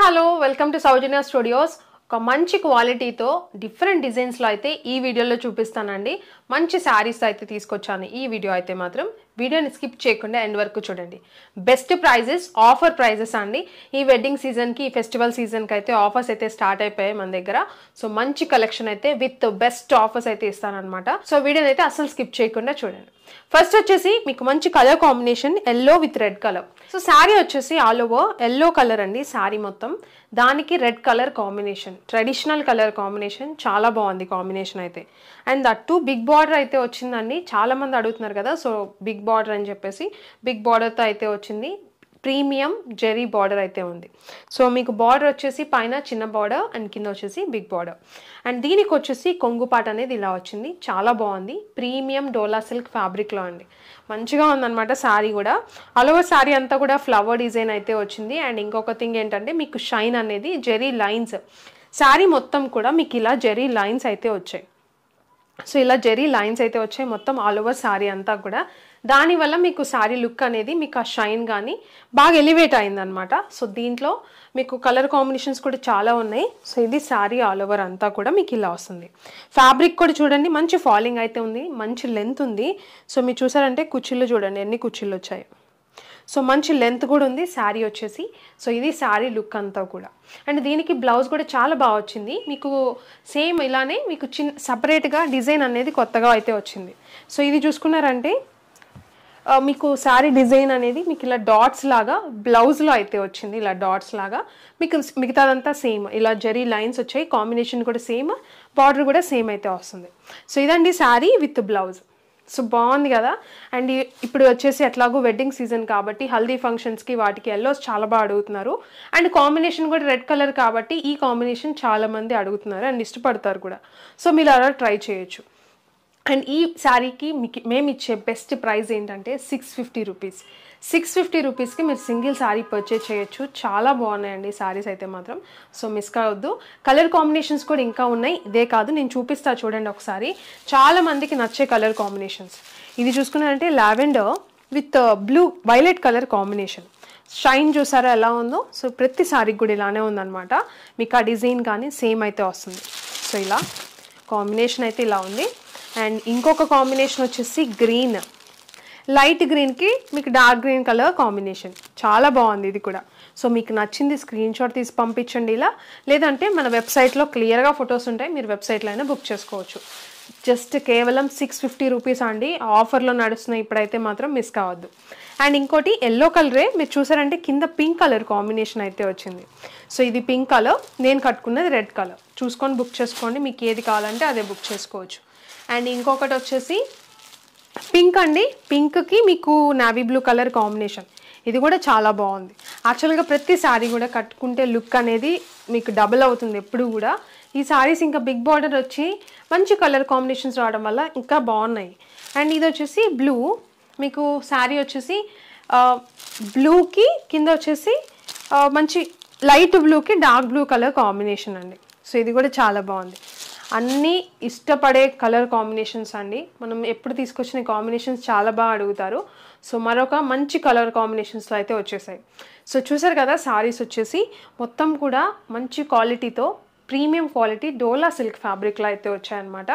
Hello welcome to Soujanya studios. ఒక మంచి క్వాలిటీతో డిఫరెంట్ డిజైన్స్లో అయితే ఈ వీడియోలో చూపిస్తానండి. మంచి శారీస్ అయితే తీసుకొచ్చాను ఈ వీడియో అయితే మాత్రం. వీడియోని స్కిప్ చేయకుండా ఎండ్ వరకు చూడండి. బెస్ట్ ప్రైజెస్, ఆఫర్ ప్రైజెస్ అండి. ఈ వెడ్డింగ్ సీజన్కి, ఈ ఫెస్టివల్ సీజన్కి అయితే ఆఫర్స్ అయితే స్టార్ట్ అయిపోయాయి మన దగ్గర. సో మంచి కలెక్షన్ అయితే విత్ బెస్ట్ ఆఫర్స్ అయితే ఇస్తానన్నమాట. సో వీడియోని అయితే అసలు స్కిప్ చేయకుండా చూడండి. ఫస్ట్ వచ్చేసి మీకు మంచి colour combination yellow with red colour. So sari వచ్చేసి ఆల్ ఓవర్ ఎల్లో కలర్ అండి. శారీ మొత్తం దానికి red colour combination, traditional colour combination, చాలా బాగుంది కాంబినేషన్ అయితే. అండ్ దట్టు బిగ్ బార్డర్ అయితే వచ్చిందండి. చాలా మంది అడుగుతున్నారు కదా, సో బిగ్ బార్డర్ అని చెప్పేసి బిగ్ బార్డర్తో అయితే వచ్చింది. ప్రీమియం జెరీ బార్డర్ అయితే ఉంది. సో మీకు బార్డర్ వచ్చేసి పైన చిన్న బార్డర్ అండ్ కింద వచ్చేసి బిగ్ బార్డర్. అండ్ దీనికి వచ్చేసి కొంగుపాట అనేది ఇలా వచ్చింది. చాలా బాగుంది. ప్రీమియం డోలా సిల్క్ ఫ్యాబ్రిక్లో అండి. మంచిగా ఉందన్నమాట శారీ కూడా. ఆల్ ఓవర్ శారీ అంతా కూడా ఫ్లవర్ డిజైన్ అయితే వచ్చింది. అండ్ ఇంకొక థింగ్ ఏంటంటే మీకు షైన్ అనేది జెరీ లైన్స్, శారీ మొత్తం కూడా మీకు ఇలా జెరీ లైన్స్ అయితే వచ్చాయి. సో ఇలా జెరీ లైన్స్ అయితే వచ్చాయి మొత్తం ఆల్ ఓవర్ శారీ అంతా కూడా. దానివల్ల మీకు శారీ లుక్ అనేది మీకు ఆ షైన్ కానీ బాగా ఎలివేట్ అయిందనమాట. సో దీంట్లో మీకు కలర్ కాంబినేషన్స్ కూడా చాలా ఉన్నాయి. సో ఇది శారీ ఆల్ ఓవర్ అంతా కూడా మీకు ఇలా వస్తుంది. ఫ్యాబ్రిక్ కూడా చూడండి, మంచి ఫాలింగ్ అయితే ఉంది, మంచి లెంత్ ఉంది. సో మీరు చూసారంటే కుచ్చిళ్ళు చూడండి ఎన్ని కుచ్చిళ్ళు వచ్చాయి. సో మంచి లెంత్ కూడా ఉంది శారీ వచ్చేసి. సో ఇది శారీ లుక్ అంతా కూడా. అండ్ దీనికి బ్లౌజ్ కూడా చాలా బాగా వచ్చింది. మీకు సేమ్ ఇలానే మీకు సపరేట్గా డిజైన్ అనేది కొత్తగా అయితే వచ్చింది. సో ఇది చూసుకున్నారంటే మీకు శారీ డిజైన్ అనేది మీకు ఇలా డాట్స్ లాగా బ్లౌజ్లో అయితే వచ్చింది. ఇలా డాట్స్ లాగా మీకు మిగతాదంతా సేమ్ ఇలా జరీ లైన్స్ వచ్చాయి. కాంబినేషన్ కూడా సేమ్, బార్డర్ కూడా సేమ్ అయితే వస్తుంది. సో ఇదండి శారీ విత్ బ్లౌజ్. సో బాగుంది కదా. అండ్ ఇప్పుడు వచ్చేసి ఎట్లాగో వెడ్డింగ్ సీజన్ కాబట్టి హల్దీ ఫంక్షన్స్కి వాటికి ఎల్లోస్ చాలా బాగా అడుగుతున్నారు. అండ్ కాంబినేషన్ కూడా రెడ్ కలర్ కాబట్టి ఈ కాంబినేషన్ చాలామంది అడుగుతున్నారు అండ్ ఇష్టపడతారు కూడా. సో మీరు అలా ట్రై చేయొచ్చు. అండ్ ఈ శారీకి మేము ఇచ్చే బెస్ట్ ప్రైస్ ఏంటంటే 650 రూపీస్. 650 రూపీస్కి మీరు సింగిల్ శారీ పర్చేజ్ చేయొచ్చు. చాలా బాగున్నాయండి శారీస్ అయితే మాత్రం. సో మిస్ కావద్దు. కలర్ కాంబినేషన్స్ కూడా ఇంకా ఉన్నాయి. ఇదే కాదు, నేను చూపిస్తా చూడండి ఒకసారి. చాలా మందికి నచ్చే కలర్ కాంబినేషన్స్. ఇది చూసుకున్నారంటే lavender with blue violet colour combination. Shine చూసారా ఎలా ఉందో. సో ప్రతి శారీకి కూడా ఇలానే ఉందన్నమాట. మీకు ఆ డిజైన్ కానీ సేమ్ అయితే వస్తుంది. సో ఇలా కాంబినేషన్ అయితే ఇలా ఉంది. అండ్ ఇంకొక కాంబినేషన్ వచ్చేసి గ్రీన్, లైట్ గ్రీన్కి మీకు డార్క్ గ్రీన్ కలర్ కాంబినేషన్. చాలా బాగుంది ఇది కూడా. సో మీకు నచ్చింది స్క్రీన్ షాట్ తీసి పంపించండి ఇలా. లేదంటే మన వెబ్సైట్లో క్లియర్గా ఫొటోస్ ఉంటాయి, మీరు వెబ్సైట్లో అయినా బుక్ చేసుకోవచ్చు. జస్ట్ కేవలం 650 రూపీస్ అండి. ఆఫర్లో నడుస్తున్నాయి ఇప్పుడైతే మాత్రం మిస్ కావద్దు. అండ్ ఇంకోటి ఎల్లో కలరే మీరు చూసారంటే కింద పింక్ కలర్ కాంబినేషన్ అయితే వచ్చింది. సో ఇది పింక్ కలర్, నేను కట్టుకున్నది రెడ్ కలర్. చూసుకొని బుక్ చేసుకోండి, మీకు ఏది కావాలంటే అదే బుక్ చేసుకోవచ్చు. అండ్ ఇంకొకటి వచ్చేసి పింక్ అండి. పింక్కి మీకు నావీ బ్లూ కలర్ కాంబినేషన్. ఇది కూడా చాలా బాగుంది. యాక్చువల్గా ప్రతి శారీ కూడా కట్టుకుంటే లుక్ అనేది మీకు డబుల్ అవుతుంది ఎప్పుడు కూడా. ఈ శారీస్ ఇంకా బిగ్ బార్డర్ వచ్చి మంచి కలర్ కాంబినేషన్స్ రావడం వల్ల ఇంకా బాగున్నాయి. అండ్ ఇది వచ్చేసి బ్లూ, మీకు శారీ వచ్చేసి బ్లూకి కింద వచ్చేసి మంచి లైట్ బ్లూకి డార్క్ బ్లూ కలర్ కాంబినేషన్ అండి. సో ఇది కూడా చాలా బాగుంది. అన్నీ ఇష్టపడే కలర్ కాంబినేషన్స్ అండి. మనం ఎప్పుడు తీసుకొచ్చిన కాంబినేషన్స్ చాలా బాగా అడుగుతారు. సో మరొక మంచి కలర్ కాంబినేషన్స్లో అయితే వచ్చేసాయి. సో చూసారు కదా, శారీస్ వచ్చేసి మొత్తం కూడా మంచి క్వాలిటీతో ప్రీమియం క్వాలిటీ డోలా సిల్క్ ఫ్యాబ్రిక్లో అయితే వచ్చాయన్నమాట.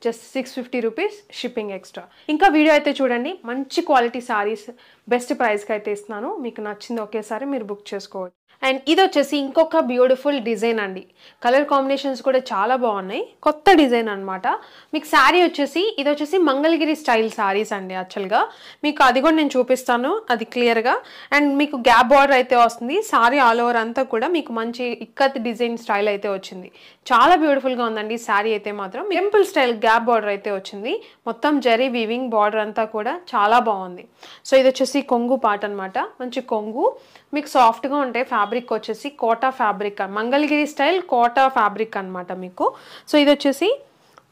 Just 650 rupees, shipping extra. ఇంకా వీడియో అయితే చూడండి. మంచి క్వాలిటీ శారీస్ బెస్ట్ ప్రైస్కి అయితే ఇస్తున్నాను. మీకు నచ్చింది ఒకేసారి మీరు బుక్ చేసుకోవచ్చు. అండ్ ఇది వచ్చేసి ఇంకొక బ్యూటిఫుల్ డిజైన్ అండి. కలర్ కాంబినేషన్స్ కూడా చాలా బాగున్నాయి. కొత్త డిజైన్ అనమాట. మీకు శారీ వచ్చేసి ఇది వచ్చేసి మంగళగిరి స్టైల్ శారీస్ అండి. యాక్చువల్గా మీకు అది కూడా నేను చూపిస్తాను అది క్లియర్గా. అండ్ మీకు గ్యాప్ బార్డర్ అయితే వస్తుంది. శారీ ఆల్ ఓవర్ అంతా కూడా మీకు మంచి ఇక్కత్ డిజైన్ స్టైల్ అయితే వచ్చింది. చాలా బ్యూటిఫుల్గా ఉందండి శారీ అయితే మాత్రం. టెంపుల్ స్టైల్ గ్యాప్ బార్డర్ అయితే వచ్చింది. మొత్తం జరీ వీవింగ్ బార్డర్ అంతా కూడా చాలా బాగుంది. సో ఇది వచ్చేసి కొంగు పాట అనమాట. మంచి కొంగు మీకు సాఫ్ట్గా ఉంటాయి. ఫ్యాబ్రిక్ వచ్చేసి Kota fabric, Mangalagiri style Kota fabric అనమాట మీకు. సో ఇది వచ్చేసి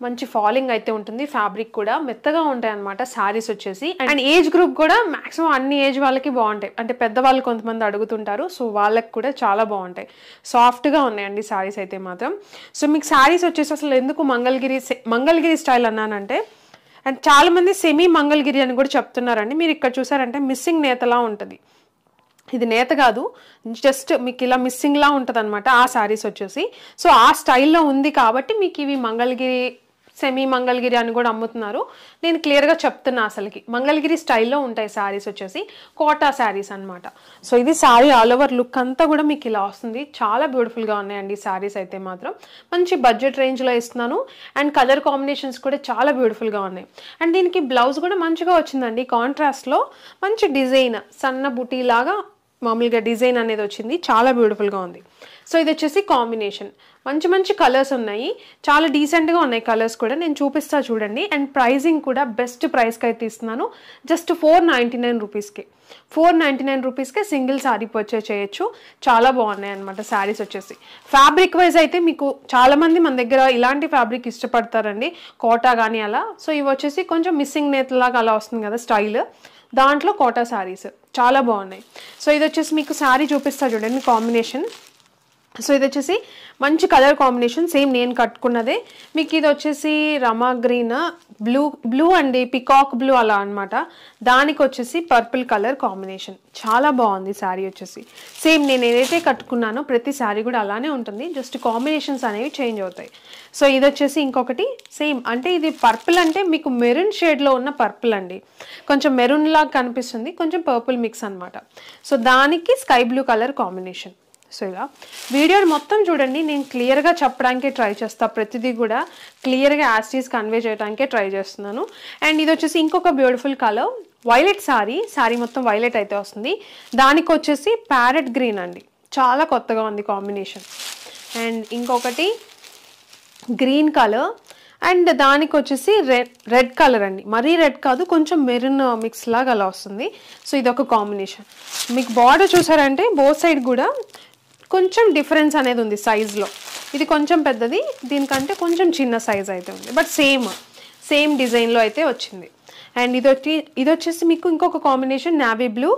మంచి ఫాలింగ్ అయితే ఉంటుంది. ఫ్యాబ్రిక్ కూడా మెత్తగా ఉంటాయి అనమాట శారీస్ వచ్చేసి. అండ్ ఏజ్ గ్రూప్ కూడా మ్యాక్సిమం అన్ని ఏజ్ వాళ్ళకి బాగుంటాయి. అంటే పెద్దవాళ్ళు కొంతమంది అడుగుతుంటారు. సో వాళ్ళకి కూడా చాలా బాగుంటాయి. సాఫ్ట్గా ఉన్నాయండి శారీస్ అయితే మాత్రం. సో మీకు శారీస్ వచ్చేసి అసలు ఎందుకు మంగళగిరి స్టైల్ అన్నానంటే, అండ్ చాలామంది సెమీ మంగళగిరి అని కూడా చెప్తున్నారండి. మీరు ఇక్కడ చూసారంటే మిస్సింగ్ నేతలా ఉంటుంది. ఇది నేత కాదు, జస్ట్ మీకు ఇలా మిస్సింగ్లా ఉంటుంది అనమాట ఆ శారీస్ వచ్చేసి. సో ఆ స్టైల్లో ఉంది కాబట్టి మీకు ఇవి మంగళగిరి, సెమీ మంగళగిరి అని కూడా అమ్ముతున్నారు. నేను క్లియర్గా చెప్తున్నా, అసలుకి మంగళగిరి స్టైల్లో ఉంటాయి శారీస్ వచ్చేసి, కోటా శారీస్ అనమాట. సో ఇది శారీ ఆల్ ఓవర్ లుక్ అంతా కూడా మీకు ఇలా వస్తుంది. చాలా బ్యూటిఫుల్గా ఉన్నాయండి శారీస్ అయితే మాత్రం. మంచి బడ్జెట్ రేంజ్లో ఇస్తున్నాను. అండ్ కలర్ కాంబినేషన్స్ కూడా చాలా బ్యూటిఫుల్గా ఉన్నాయి. అండ్ దీనికి బ్లౌజ్ కూడా మంచిగా వచ్చిందండి, కాంట్రాస్ట్లో మంచి డిజైన్, సన్న బుటీ లాగా మామూలుగా డిజైన్ అనేది వచ్చింది, చాలా బ్యూటిఫుల్గా ఉంది. సో ఇది వచ్చేసి కాంబినేషన్, మంచి మంచి కలర్స్ ఉన్నాయి, చాలా డీసెంట్గా ఉన్నాయి కలర్స్ కూడా. నేను చూపిస్తా చూడండి. అండ్ ప్రైజింగ్ కూడా బెస్ట్ ప్రైస్కి అయితే ఇస్తున్నాను, జస్ట్ 499 రూపీస్కి. 499 రూపీస్కే సింగిల్ శారీ పర్చేస్ చేయొచ్చు. చాలా బాగున్నాయి అనమాట శారీస్ వచ్చేసి. ఫ్యాబ్రిక్ వైజ్ అయితే మీకు చాలామంది మన దగ్గర ఇలాంటి ఫ్యాబ్రిక్ ఇష్టపడతారండి, కోటా కానీ అలా. సో ఇవి వచ్చేసి కొంచెం మిస్సింగ్ నేతలాగా అలా వస్తుంది కదా స్టైల్, దాంట్లో కోటా శారీస్ చాలా బాగున్నాయి. సో ఇది వచ్చేసి మీకు శారీ చూపిస్తా చూడండి కాంబినేషన్. సో ఇది వచ్చేసి మంచి కలర్ కాంబినేషన్, సేమ్ నేను కట్టుకున్నదే. మీకు ఇది వచ్చేసి రమా గ్రీన్, బ్లూ అండి, పికాక్ బ్లూ అలా అనమాట. దానికి వచ్చేసి పర్పుల్ కలర్ కాంబినేషన్, చాలా బాగుంది శారీ వచ్చేసి. సేమ్ నేను ఏదైతే కట్టుకున్నానో ప్రతి శారీ కూడా అలానే ఉంటుంది, జస్ట్ కాంబినేషన్స్ అనేవి చేంజ్ అవుతాయి. సో ఇది వచ్చేసి ఇంకొకటి సేమ్, అంటే ఇది పర్పుల్ అంటే మీకు మెరూన్ షేడ్లో ఉన్న పర్పుల్ అండి, కొంచెం మెరూన్ లాగా కనిపిస్తుంది, కొంచెం పర్పుల్ మిక్స్ అనమాట. సో దానికి sky blue colour combination. So ఇలా వీడియోని మొత్తం చూడండి, నేను క్లియర్గా చెప్పడానికే ట్రై చేస్తాను, ప్రతిదీ కూడా క్లియర్గా యాస్టీస్ కన్వే చేయడానికే ట్రై చేస్తున్నాను. అండ్ ఇది వచ్చేసి ఇంకొక బ్యూటిఫుల్ కలర్, వైలెట్ శారీ మొత్తం వైలెట్ అయితే వస్తుంది. దానికి వచ్చేసి ప్యారెట్ గ్రీన్ అండి, చాలా కొత్తగా ఉంది కాంబినేషన్. అండ్ ఇంకొకటి గ్రీన్ కలర్, అండ్ దానికి వచ్చేసి రెడ్ కలర్ అండి, మరీ రెడ్ కాదు, కొంచెం మెరూన్ మిక్స్ లాగా అలా వస్తుంది. సో ఇదొక కాంబినేషన్. మీకు బార్డర్ చూసారంటే బోత్ సైడ్ కూడా కొంచెం డిఫరెన్స్ అనేది ఉంది సైజ్లో, ఇది కొంచెం పెద్దది, దీనికంటే కొంచెం చిన్న సైజ్ అయితే ఉంది, బట్ సేమ్ డిజైన్లో అయితే వచ్చింది. అండ్ ఇది వచ్చేసి మీకు ఇంకొక combination, navy blue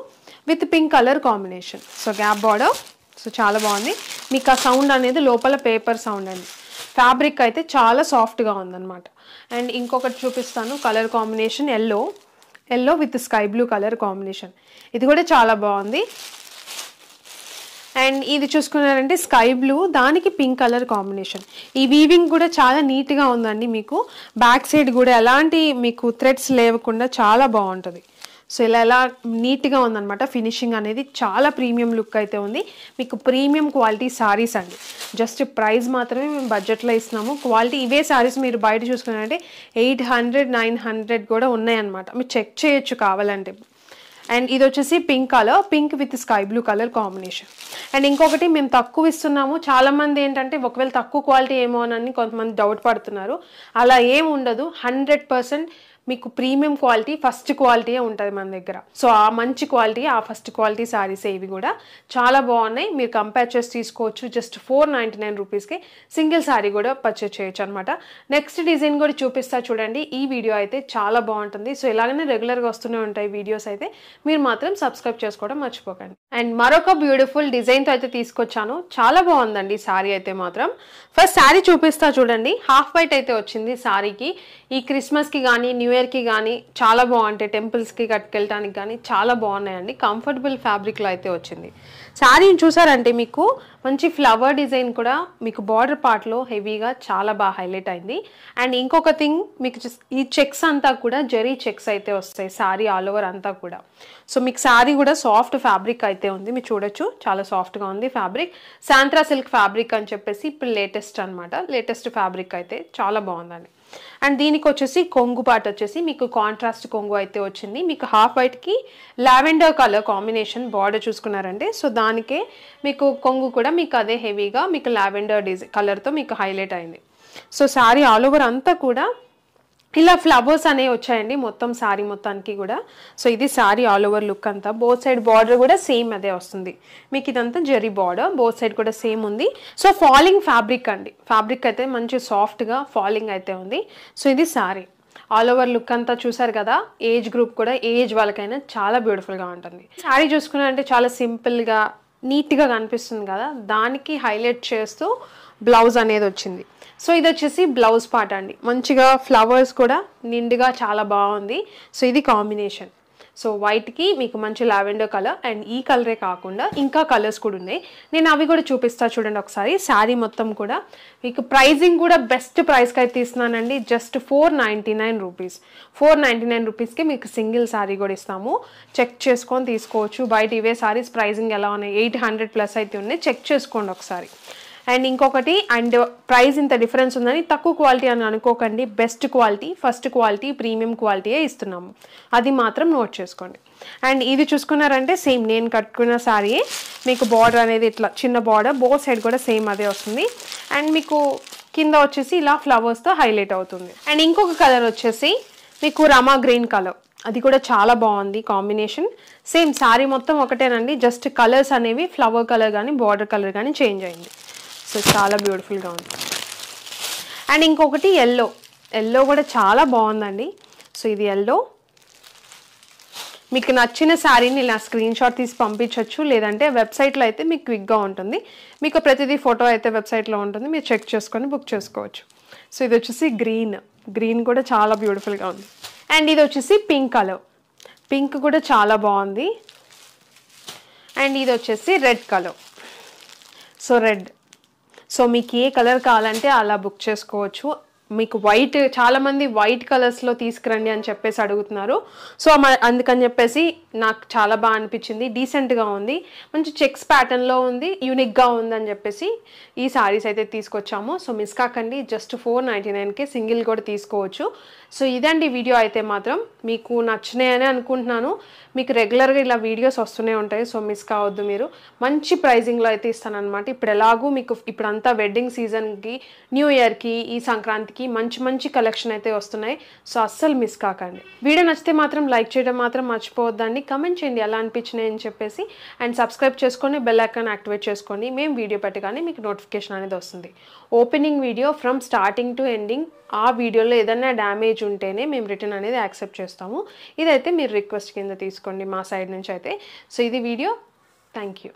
with pink colour combination. So gap border, so చాలా బాగుంది. మీకు ఆ సౌండ్ అనేది లోపల పేపర్ సౌండ్ అండి, ఫ్యాబ్రిక్ అయితే చాలా సాఫ్ట్గా ఉందన్నమాట. అండ్ ఇంకొకటి చూపిస్తాను colour combination, yellow with sky blue colour combination, ఇది కూడా చాలా బాగుంది. అండ్ ఇది చూసుకున్నారంటే స్కై బ్లూ, దానికి పింక్ కలర్ కాంబినేషన్. ఈ వీవింగ్ కూడా చాలా నీట్గా ఉందండి, మీకు బ్యాక్ సైడ్ కూడా ఎలాంటి మీకు థ్రెడ్స్ లేవకుండా చాలా బాగుంటుంది. సో ఇలా నీట్గా ఉందన్నమాట, ఫినిషింగ్ అనేది చాలా ప్రీమియం లుక్ అయితే ఉంది. మీకు ప్రీమియం క్వాలిటీ శారీస్ అండి, జస్ట్ ప్రైస్ మాత్రమే మేము బడ్జెట్లో ఇస్తున్నాము. క్వాలిటీ ఇవే శారీస్ మీరు బయట చూసుకున్నారంటే 800, 900 కూడా ఉన్నాయన్నమాట, మీరు చెక్ చేయొచ్చు కావాలంటే. అండ్ ఇది వచ్చేసి pink colour, pink with sky blue colour combination. And ఇంకొకటి మేము తక్కువ ఇస్తున్నాము, చాలామంది ఏంటంటే ఒకవేళ తక్కువ క్వాలిటీ ఏమో అని కొంతమంది డౌట్ పడుతున్నారు, అలా ఏం ఉండదు. 100% మీకు ప్రీమియం క్వాలిటీ, ఫస్ట్ క్వాలిటీయే ఉంటుంది మన దగ్గర. సో ఆ మంచి క్వాలిటీ, ఆ ఫస్ట్ క్వాలిటీ శారీస్ ఇవి కూడా చాలా బాగున్నాయి, మీరు కంపేర్ చేసి తీసుకోవచ్చు. జస్ట్ 499 రూపీస్కి సింగిల్ శారీ కూడా పర్చేస్ చేయొచ్చు అనమాట. నెక్స్ట్ డిజైన్ కూడా చూపిస్తా చూడండి. ఈ వీడియో అయితే చాలా బాగుంటుంది. సో ఇలాగనే రెగ్యులర్గా వస్తూనే ఉంటాయి వీడియోస్ అయితే, మీరు మాత్రం సబ్స్క్రైబ్ చేసుకోవడం మర్చిపోకండి. అండ్ మరొక బ్యూటిఫుల్ డిజైన్తో అయితే తీసుకొచ్చాను, చాలా బాగుందండి శారీ అయితే మాత్రం. ఫస్ట్ శారీ చూపిస్తా చూడండి, హాఫ్ వైట్ అయితే వచ్చింది శారీకి. ఈ క్రిస్మస్కి కానీ న్యూ ఇయర్కి కానీ చాలా బాగుంటాయి, టెంపుల్స్కి కట్టుకెళ్ళడానికి కానీ చాలా బాగున్నాయండి. కంఫర్టబుల్ ఫ్యాబ్రిక్లో అయితే వచ్చింది. శారీని చూసారంటే మీకు మంచి ఫ్లవర్ డిజైన్ కూడా మీకు బార్డర్ పార్ట్లో హెవీగా చాలా బాగా హైలైట్ అయింది. అండ్ ఇంకొక థింగ్, మీకు ఈ చెక్స్ అంతా కూడా జరీ చెక్స్ అయితే వస్తాయి శారీ ఆల్ ఓవర్ అంతా కూడా. సో మీకు శారీ కూడా సాఫ్ట్ ఫ్యాబ్రిక్ అయితే ఉంది, మీరు చూడొచ్చు చాలా సాఫ్ట్గా ఉంది ఫ్యాబ్రిక్. శాంత్రా సిల్క్ ఫ్యాబ్రిక్ అని చెప్పేసి ఇప్పుడు లేటెస్ట్ అనమాట, లేటెస్ట్ ఫ్యాబ్రిక్ అయితే చాలా బాగుందండి. అండ్ దీనికి వచ్చేసి కొంగు పార్ట్ వచ్చేసి మీకు కాంట్రాస్ట్ కొంగు అయితే వచ్చింది. మీకు హాఫ్ వైట్కి లావెండర్ కలర్ కాంబినేషన్ బార్డర్ చూసుకున్నారంటే, సో దానికే మీకు కొంగు కూడా మీకు అదే హెవీగా మీకు లావెండర్ కలర్తో మీకు హైలైట్ అయింది. సో శారీ ఆల్ ఓవర్ అంతా కూడా ఇలా ఫ్లవర్స్ అనేవి వచ్చాయండి మొత్తం శారీ మొత్తానికి కూడా. సో ఇది శారీ ఆల్ ఓవర్ లుక్ అంతా. బోత్ సైడ్ బార్డర్ కూడా సేమ్ అదే వస్తుంది మీకు, ఇదంతా జరీ బార్డర్, బోత్ సైడ్ కూడా సేమ్ ఉంది. సో ఫాలింగ్ ఫ్యాబ్రిక్ అండి, ఫ్యాబ్రిక్ అయితే మంచి సాఫ్ట్గా ఫాలింగ్ అయితే ఉంది. సో ఇది శారీ ఆల్ ఓవర్ లుక్ అంతా చూసారు కదా. ఏజ్ గ్రూప్ కూడా, ఏజ్ వాళ్ళకైనా చాలా బ్యూటిఫుల్గా ఉంటుంది. శారీ చూసుకున్నారంటే చాలా సింపుల్గా నీట్గా కనిపిస్తుంది కదా, దానికి హైలైట్ చేస్తూ బ్లౌజ్ అనేది వచ్చింది. సో ఇది వచ్చేసి బ్లౌజ్ పార్ట్ అండి, మంచిగా ఫ్లవర్స్ కూడా నిండుగా చాలా బాగుంది. సో ఇది కాంబినేషన్. సో వైట్కి మీకు మంచి లావెండర్ కలర్ అండ్ ఈ కలరే కాకుండా ఇంకా కలర్స్ కూడా ఉన్నాయి. నేను అవి కూడా చూపిస్తా చూడండి ఒకసారి. శారీ మొత్తం కూడా మీకు ప్రైజింగ్ కూడా బెస్ట్ ప్రైస్కి అయితే ఇస్తున్నానండి. Just 499 rupees. 499 రూపీస్కి మీకు సింగిల్ శారీ కూడా ఇస్తాము. చెక్ చేసుకొని తీసుకోవచ్చు. బయట ఇవే శారీస్ ప్రైజింగ్ ఎలా ఉన్నాయి, 800+ అయితే ఉన్నాయి. చెక్ చేసుకోండి ఒకసారి. అండ్ ఇంకొకటి, అండ్ ప్రైస్ ఇంత డిఫరెన్స్ ఉందని తక్కువ క్వాలిటీ అని అనుకోకండి. Best quality, first quality, premium క్వాలిటీయే ఇస్తున్నాము. అది మాత్రం నోట్ చేసుకోండి. అండ్ ఇది చూసుకున్నారంటే సేమ్ నేను కట్టుకున్న శారీయే. మీకు బార్డర్ అనేది ఇట్లా చిన్న బార్డర్, బోత్ సైడ్ కూడా సేమ్ అదే వస్తుంది. అండ్ మీకు కింద వచ్చేసి ఇలా ఫ్లవర్స్తో హైలైట్ అవుతుంది. అండ్ ఇంకొక కలర్ వచ్చేసి మీకు రమా గ్రీన్ కలర్. అది కూడా చాలా బాగుంది కాంబినేషన్. సేమ్ శారీ మొత్తం ఒకటేనండి, జస్ట్ కలర్స్ అనేవి ఫ్లవర్ కలర్ కానీ బార్డర్ కలర్ కానీ చేంజ్ అయింది. సో చాలా బ్యూటిఫుల్గా ఉంది. అండ్ ఇంకొకటి ఎల్లో. ఎల్లో కూడా చాలా బాగుందండి. సో ఇది ఎల్లో. మీకు నచ్చిన శారీని ఇలా స్క్రీన్ షాట్ తీసి పంపించవచ్చు, లేదంటే వెబ్సైట్లో అయితే మీకు క్విక్గా ఉంటుంది. మీకు ప్రతిదీ ఫోటో అయితే వెబ్సైట్లో ఉంటుంది, మీరు చెక్ చేసుకొని బుక్ చేసుకోవచ్చు. సో ఇది వచ్చేసి గ్రీన్. గ్రీన్ కూడా చాలా బ్యూటిఫుల్గా ఉంది. అండ్ ఇది వచ్చేసి పింక్ కలర్. పింక్ కూడా చాలా బాగుంది. అండ్ ఇది వచ్చేసి red colour. So red. So మీకు ఏ కలర్ కావాలంటే అలా బుక్ చేసుకోవచ్చు. మీకు వైట్, చాలామంది వైట్ కలర్స్లో తీసుకురండి అని చెప్పేసి అడుగుతున్నారు. సో అందుకని చెప్పేసి నాకు చాలా బాగా అనిపించింది. డీసెంట్గా ఉంది, మంచి చెక్స్ ప్యాటర్న్లో ఉంది, యూనిక్గా ఉందని చెప్పేసి ఈ శారీస్ అయితే తీసుకొచ్చాము. సో మిస్ కాకండి. జస్ట్ 499కే సింగిల్ కూడా తీసుకోవచ్చు. సో ఇదండి వీడియో అయితే మాత్రం మీకు నచ్చినాయని అనుకుంటున్నాను. మీకు రెగ్యులర్గా ఇలా వీడియోస్ వస్తూనే ఉంటాయి. సో మిస్ కావద్దు. మీరు మంచి ప్రైజింగ్లో అయితే ఇస్తానన్నమాట. ఇప్పుడు ఎలాగూ మీకు ఇప్పుడంతా వెడ్డింగ్ సీజన్కి, న్యూ ఇయర్కి, ఈ సంక్రాంతికి మంచి మంచి కలెక్షన్ అయితే వస్తున్నాయి. సో అస్సలు మిస్ కాకండి. వీడియో నచ్చితే మాత్రం లైక్ చేయడం మాత్రం మర్చిపోవద్దండి. కమెంట్ చేయండి ఎలా అనిపించినాయి అని చెప్పేసి. అండ్ సబ్స్క్రైబ్ చేసుకొని బెల్ ఐకాన్ యాక్టివేట్ చేసుకోండి. మేము వీడియో పెట్టగానే మీకు నోటిఫికేషన్ అనేది వస్తుంది. Opening video from starting to ending. ఆ వీడియోలో ఏదైనా డ్యామేజ్ ఉంటేనే మేము రిటర్న్ అనేది యాక్సెప్ట్ చేస్తాము. ఇదైతే మీరు రిక్వెస్ట్ కింద తీసుకోండి మా సైడ్ నుంచి అయితే. సో ఇది వీడియో. Thank you.